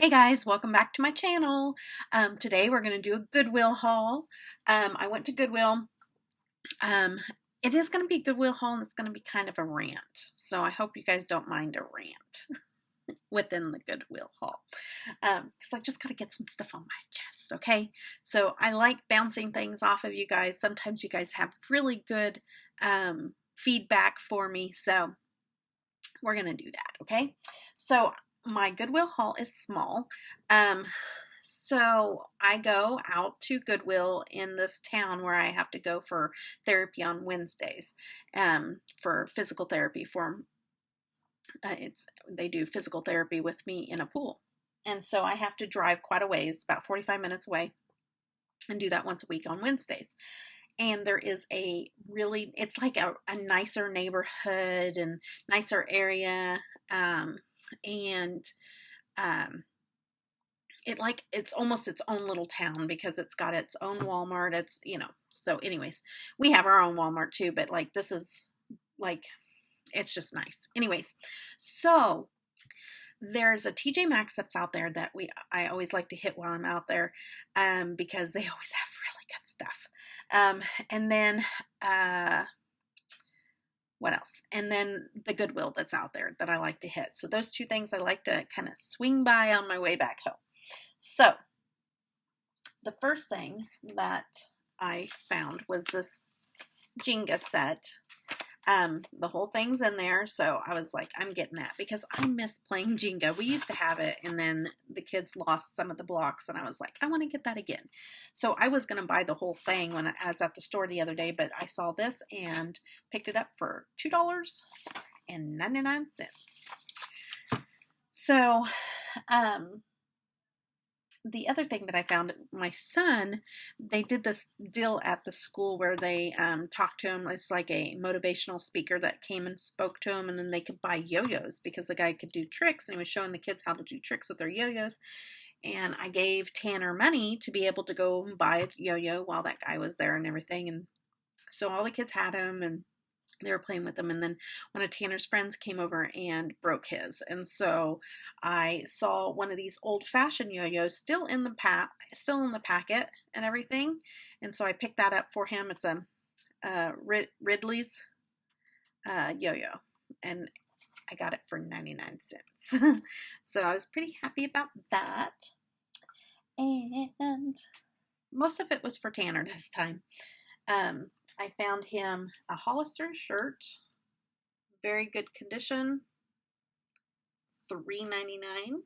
Hey guys, welcome back to my channel. Today we're going to do a Goodwill haul. I went to Goodwill. Um, it is going to be a Goodwill haul and it's going to be kind of a rant. So I hope you guys don't mind a rant within the Goodwill haul. Because I just got to get some stuff on my chest, okay? So I like bouncing things off of you guys. Sometimes you guys have really good feedback for me. So we're going to do that, okay? So my Goodwill haul is small. So I go out to Goodwill in this town where I have to go for therapy on Wednesdays, for physical therapy. They do physical therapy with me in a pool, and so I have to drive quite a ways, about 45 minutes away, and do that once a week on Wednesdays. And there is it's like a nicer neighborhood and nicer area, it's almost its own little town because it's got its own Walmart. So anyways, we have our own Walmart too, but like this is like, it's just nice. Anyways, so there's a TJMaxx that's out there that I always like to hit while I'm out there, because they always have really good stuff. And then what else? And then the Goodwill that's out there that I like to hit. So those two things I like to kind of swing by on my way back home. So the first thing that I found was this Jenga set. The whole thing's in there, so I was like, I'm getting that because I miss playing Jenga. We used to have it, and then the kids lost some of the blocks, and I was like, I want to get that again. So I was going to buy the whole thing when I was at the store the other day, but I saw this and picked it up for $2.99. So, the other thing that I found, my son, they did this deal at the school where they talked to him. It's like a motivational speaker that came and spoke to him, and then they could buy yo-yos because the guy could do tricks, and he was showing the kids how to do tricks with their yo-yos. And I gave Tanner money to be able to go and buy a yo-yo while that guy was there and everything. And so all the kids had him, and they were playing with them, and then one of Tanner's friends came over and broke his, and so I saw one of these old-fashioned yo-yos still in the packet and everything, and so I picked that up for him. It's a Ridley's yo-yo, and I got it for 99 cents. So I was pretty happy about that, and most of it was for Tanner this time. I found him a Hollister shirt, very good condition, $3.99.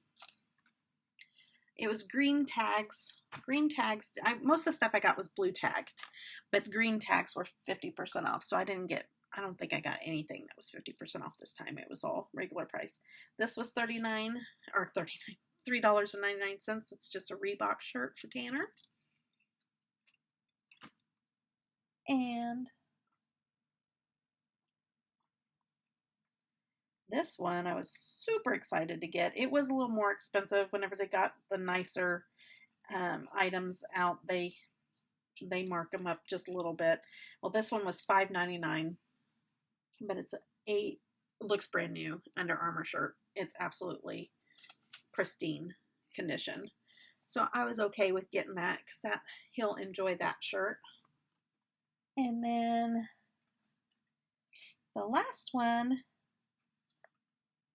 It was green tags. Most of the stuff I got was blue tagged, but green tags were 50% off, so I don't think I got anything that was 50% off this time. It was all regular price. This was $3.99. It's just a Reebok shirt for Tanner. And this one I was super excited to get. It was a little more expensive whenever they got the nicer items out. They marked them up just a little bit. Well, this one was $5.99, but it looks brand new Under Armour shirt. It's absolutely pristine condition. So I was okay with getting that because he'll enjoy that shirt. And then the last one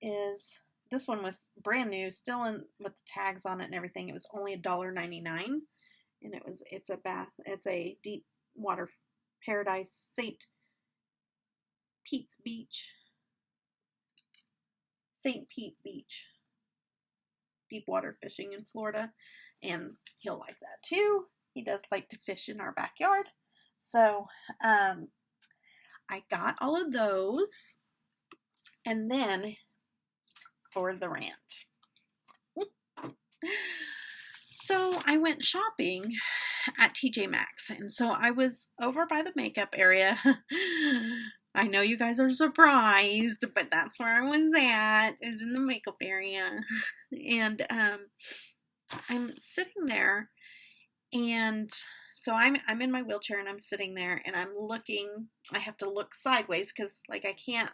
is, this one was brand new, still in with the tags on it and everything. It was only $1.99, and it's a deep water paradise, St. Pete Beach, deep water fishing in Florida, and he'll like that too. He does like to fish in our backyard. So I got all of those, and then for the rant. So I went shopping at TJMaxx, and so I was over by the makeup area. I know you guys are surprised, but that's where I was at, is in the makeup area. And I'm sitting there, and so I'm in my wheelchair, and I'm sitting there, and I'm looking. I have to look sideways because, like, I can't.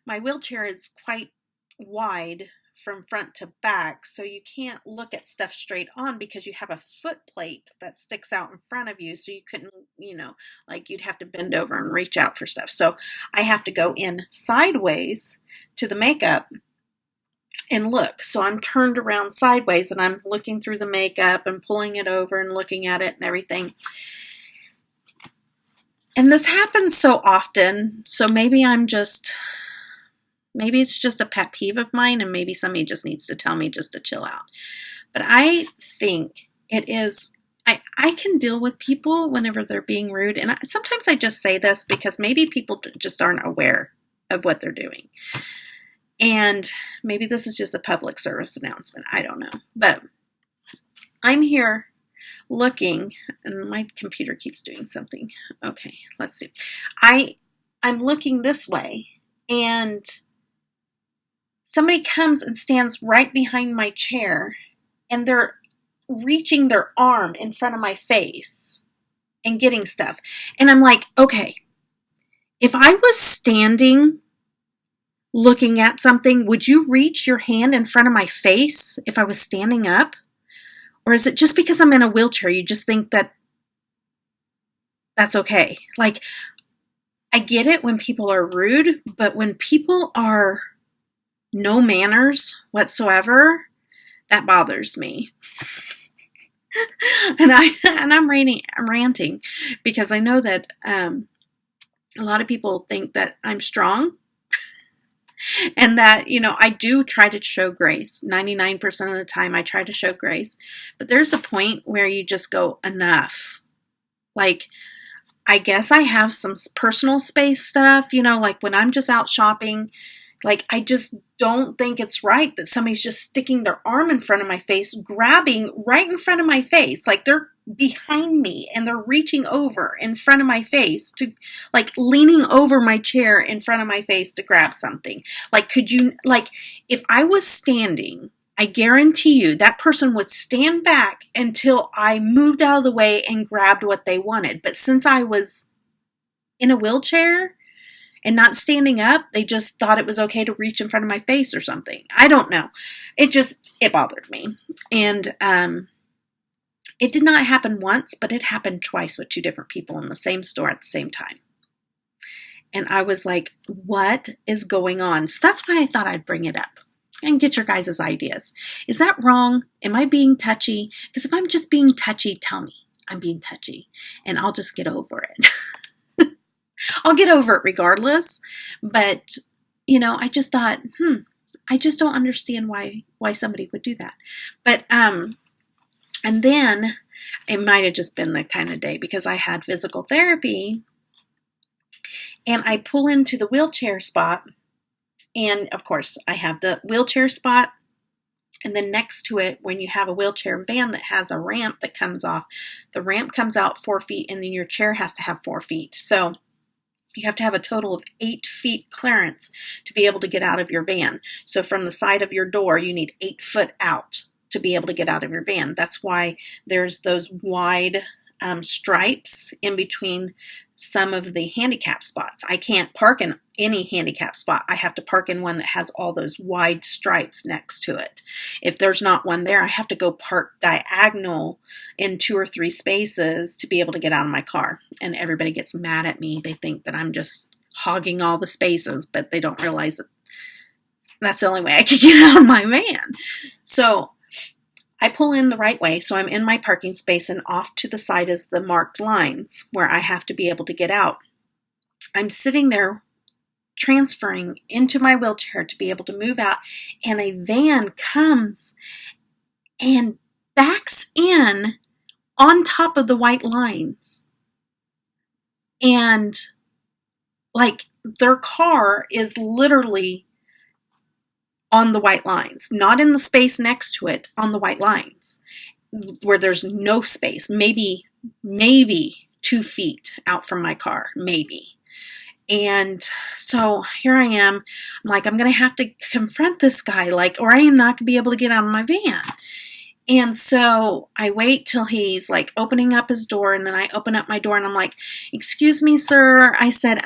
My wheelchair is quite wide from front to back, so you can't look at stuff straight on because you have a foot plate that sticks out in front of you, so you couldn't, like you'd have to bend over and reach out for stuff. So I have to go in sideways to the makeup and look. So I'm turned around sideways and I'm looking through the makeup and pulling it over and looking at it and everything. And this happens so often, so maybe it's just a pet peeve of mine, and maybe somebody just needs to tell me just to chill out. But I think it is, I can deal with people whenever they're being rude, and sometimes I just say this because maybe people just aren't aware of what they're doing. And maybe this is just a public service announcement. I don't know. But I'm here looking, and my computer keeps doing something. Okay, let's see. I'm looking this way, and somebody comes and stands right behind my chair, and they're reaching their arm in front of my face and getting stuff. And I'm like, okay, if I was standing looking at something, would you reach your hand in front of my face if I was standing up? Or is it just because I'm in a wheelchair, you just think that that's okay? Like, I get it when people are rude, but when people are no manners whatsoever, that bothers me. And I'm ranting because I know that a lot of people think that I'm strong. And that, I do try to show grace. 99% of the time I try to show grace. But there's a point where you just go, enough. Like, I guess I have some personal space stuff, like when I'm just out shopping, like I just don't think it's right that somebody's just sticking their arm in front of my face, grabbing right in front of my face. Like they're behind me and they're reaching over in front of my face to, like, leaning over my chair in front of my face to grab something. Like, if I was standing, I guarantee you that person would stand back until I moved out of the way and grabbed what they wanted. But since I was in a wheelchair and not standing up, they just thought it was okay to reach in front of my face or something. I don't know. It bothered me. And, it did not happen once, but it happened twice with two different people in the same store at the same time. And I was like, what is going on? So that's why I thought I'd bring it up and get your guys' ideas. Is that wrong? Am I being touchy? Because if I'm just being touchy, tell me I'm being touchy and I'll just get over it. I'll get over it regardless. But, I just thought, I just don't understand why somebody would do that. But, and then it might have just been the kind of day because I had physical therapy and I pull into the wheelchair spot. And of course I have the wheelchair spot. And then next to it, when you have a wheelchair van that has a ramp that comes off, the ramp comes out 4 feet and then your chair has to have 4 feet. So you have to have a total of 8 feet clearance to be able to get out of your van. So from the side of your door, you need 8 foot out to be able to get out of your van. That's why there's those wide stripes in between some of the handicap spots. I can't park in any handicap spot. I have to park in one that has all those wide stripes next to it. If there's not one there, I have to go park diagonal in 2 or 3 spaces to be able to get out of my car. And everybody gets mad at me. They think that I'm just hogging all the spaces, but they don't realize that that's the only way I can get out of my van. So I pull in the right way, so I'm in my parking space, and off to the side is the marked lines where I have to be able to get out. I'm sitting there transferring into my wheelchair to be able to move out, and a van comes and backs in on top of the white lines. And, like, their car is literally on the white lines, not in the space next to it, on the white lines where there's no space, maybe 2 feet out from my car, maybe. And so here I am. I'm like, I'm going to have to confront this guy, or I am not going to be able to get out of my van. And so I wait till he's like opening up his door, and then I open up my door and I'm like, "Excuse me, sir." I said,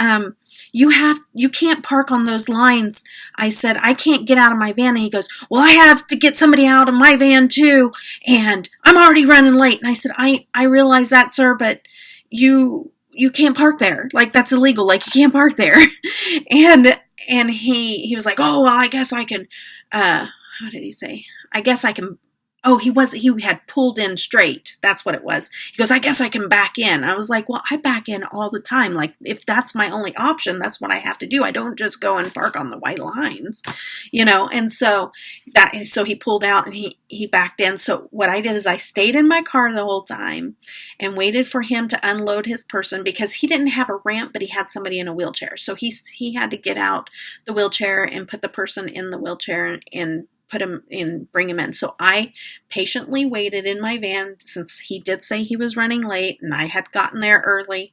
you can't park on those lines." I said, "I can't get out of my van." And he goes, "Well, I have to get somebody out of my van too, and I'm already running late." And I said, I realize that, sir, but you can't park there. Like, that's illegal. Like, you can't park there. and he was like, "Oh, well, I guess I can, what did he say? I guess I can." Oh, he had pulled in straight. That's what it was. He goes, "I guess I can back in." I was like, "Well, I back in all the time. Like, if that's my only option, that's what I have to do. I don't just go and park on the white lines, you know?" And so he pulled out and he backed in. So what I did is I stayed in my car the whole time and waited for him to unload his person, because he didn't have a ramp, but he had somebody in a wheelchair. So he had to get out the wheelchair and put the person in the wheelchair and put him in, bring him in. So I patiently waited in my van, since he did say he was running late and I had gotten there early,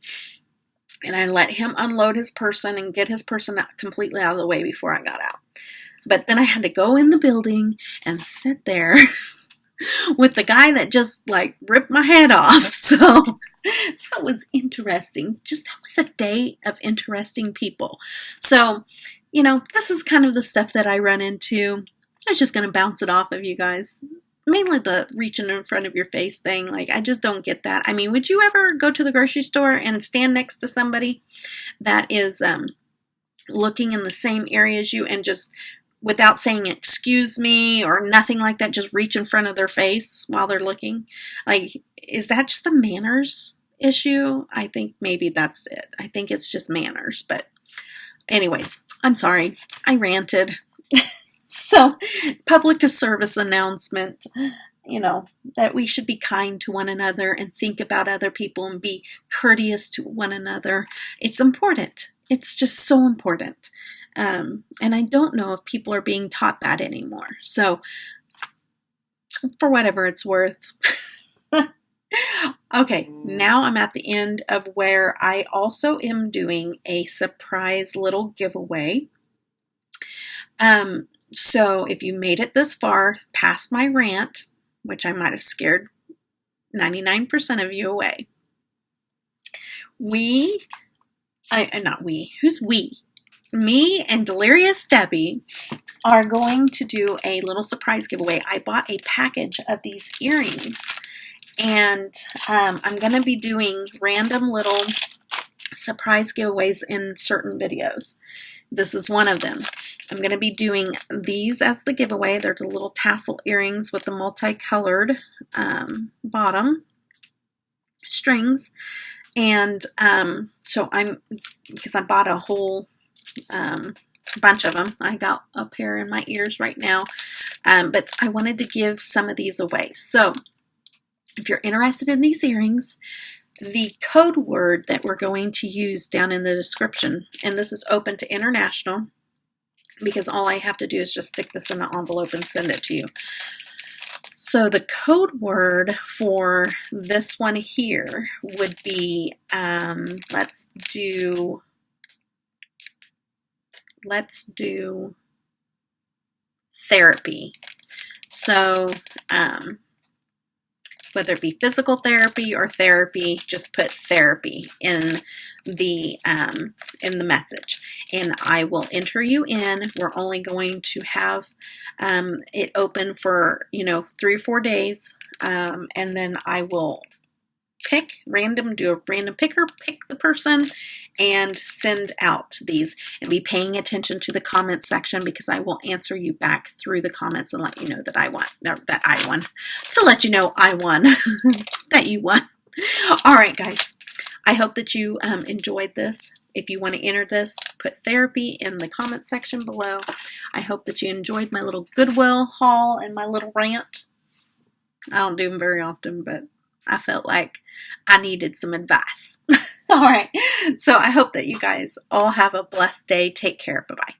and I let him unload his person and get his person completely out of the way before I got out. But then I had to go in the building and sit there with the guy that just like ripped my head off. So that was interesting. That was a day of interesting people. So, this is kind of the stuff that I run into. I was just going to bounce it off of you guys. Mainly the reaching in front of your face thing. Like, I just don't get that. I mean, would you ever go to the grocery store and stand next to somebody that is looking in the same area as you, and just, without saying "excuse me" or nothing like that, just reach in front of their face while they're looking? Like, is that just a manners issue? I think maybe that's it. I think it's just manners. But anyways, I'm sorry. I ranted. So, public service announcement, that we should be kind to one another and think about other people and be courteous to one another. It's important. It's just so important. And I don't know if people are being taught that anymore. So, for whatever it's worth. Okay, now I'm at the end of where I also am doing a surprise little giveaway. So if you made it this far past my rant, which I might have scared 99% of you away, who's we? Me and Delirious Debbie are going to do a little surprise giveaway. I bought a package of these earrings, and I'm going to be doing random little surprise giveaways in certain videos. This is one of them. I'm going to be doing these as the giveaway. They're the little tassel earrings with the multicolored bottom strings. And because I bought a whole bunch of them. I got a pair in my ears right now. But I wanted to give some of these away. So if you're interested in these earrings, the code word that we're going to use down in the description, and this is open to international, because all I have to do is just stick this in an envelope and send it to you. So the code word for this one here would be, let's do therapy. So, whether it be physical therapy or therapy, just put therapy in the message, and I will enter you in. We're only going to have it open for 3 or 4 days, and then I will do a random picker, pick the person, and send out these. And be paying attention to the comment section, because I will answer you back through the comments and let you know that I won. To let you know I won, that you won. All right, guys. I hope that you enjoyed this. If you want to enter this, put therapy in the comment section below. I hope that you enjoyed my little Goodwill haul and my little rant. I don't do them very often, but I felt like I needed some advice. All right. So I hope that you guys all have a blessed day. Take care. Bye-bye.